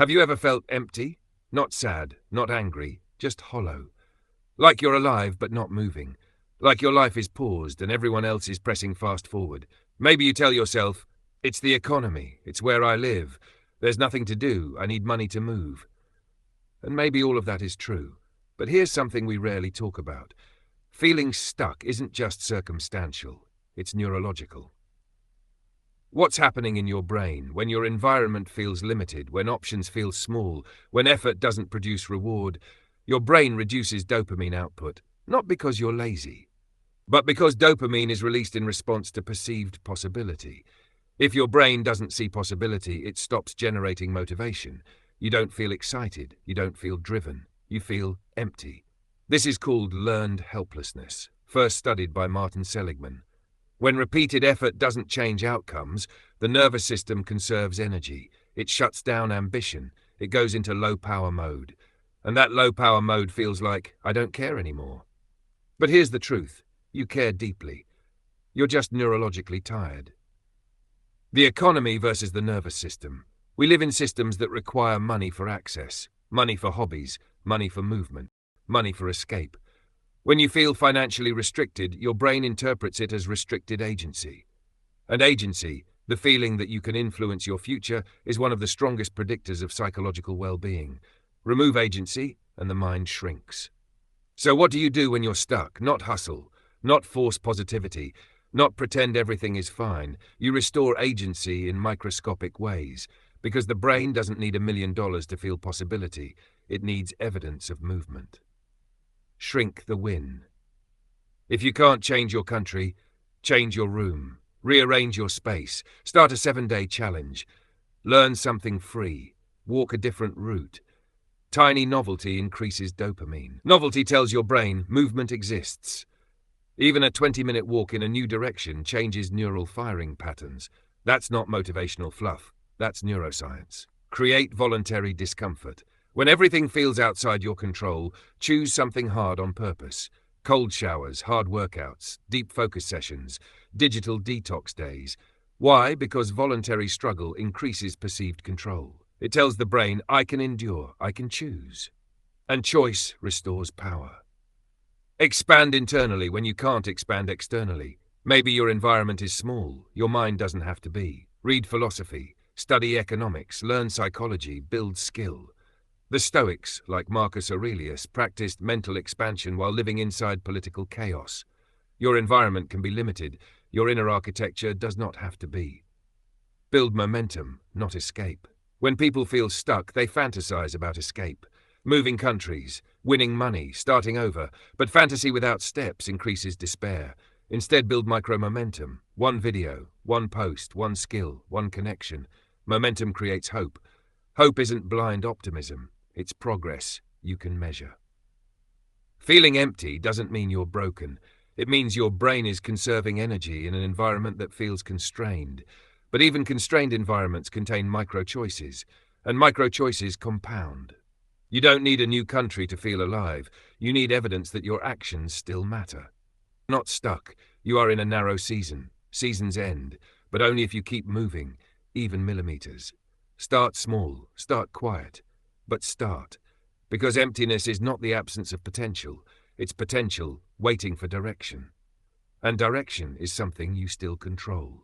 Have you ever felt empty? Not sad, not angry, just hollow. Like you're alive but not moving. Like your life is paused and everyone else is pressing fast forward. Maybe you tell yourself, it's the economy, it's where I live. There's nothing to do, I need money to move. And maybe all of that is true. But here's something we rarely talk about. Feeling stuck isn't just circumstantial, it's neurological. What's happening in your brain when your environment feels limited, when options feel small, when effort doesn't produce reward? Your brain reduces dopamine output, not because you're lazy, but because dopamine is released in response to perceived possibility. If your brain doesn't see possibility, it stops generating motivation. You don't feel excited, you don't feel driven, you feel empty. This is called learned helplessness, first studied by Martin Seligman. When repeated effort doesn't change outcomes, the nervous system conserves energy. It shuts down ambition. It goes into low-power mode. And that low-power mode feels like, I don't care anymore. But here's the truth. You care deeply. You're just neurologically tired. The economy versus the nervous system. We live in systems that require money for access, money for hobbies, money for movement, money for escape. When you feel financially restricted, your brain interprets it as restricted agency. And agency, the feeling that you can influence your future, is one of the strongest predictors of psychological well-being. Remove agency, and the mind shrinks. So what do you do when you're stuck? Not hustle, not force positivity, not pretend everything is fine. You restore agency in microscopic ways, because the brain doesn't need $1 million to feel possibility. It needs evidence of movement. Shrink the win. If you can't change your country, change your room. Rearrange your space. Start a 7-day challenge. Learn something free. Walk a different route. Tiny novelty increases dopamine. Novelty tells your brain movement exists. Even a 20-minute walk in a new direction changes neural firing patterns. That's not motivational fluff. That's neuroscience. Create voluntary discomfort. When everything feels outside your control, choose something hard on purpose. Cold showers, hard workouts, deep focus sessions, digital detox days. Why? Because voluntary struggle increases perceived control. It tells the brain, I can endure, I can choose. And choice restores power. Expand internally when you can't expand externally. Maybe your environment is small, your mind doesn't have to be. Read philosophy, study economics, learn psychology, build skill. The Stoics, like Marcus Aurelius, practiced mental expansion while living inside political chaos. Your environment can be limited. Your inner architecture does not have to be. Build momentum, not escape. When people feel stuck, they fantasize about escape. Moving countries, winning money, starting over. But fantasy without steps increases despair. Instead, build micro-momentum. One video, one post, one skill, one connection. Momentum creates hope. Hope isn't blind optimism. It's progress you can measure. Feeling empty doesn't mean you're broken. It means your brain is conserving energy in an environment that feels constrained. But even constrained environments contain micro-choices, and micro-choices compound. You don't need a new country to feel alive. You need evidence that your actions still matter. Not stuck. You are in a narrow season. Seasons end, but only if you keep moving, even millimeters. Start small, start quiet. But start, because emptiness is not the absence of potential, it's potential waiting for direction. And direction is something you still control.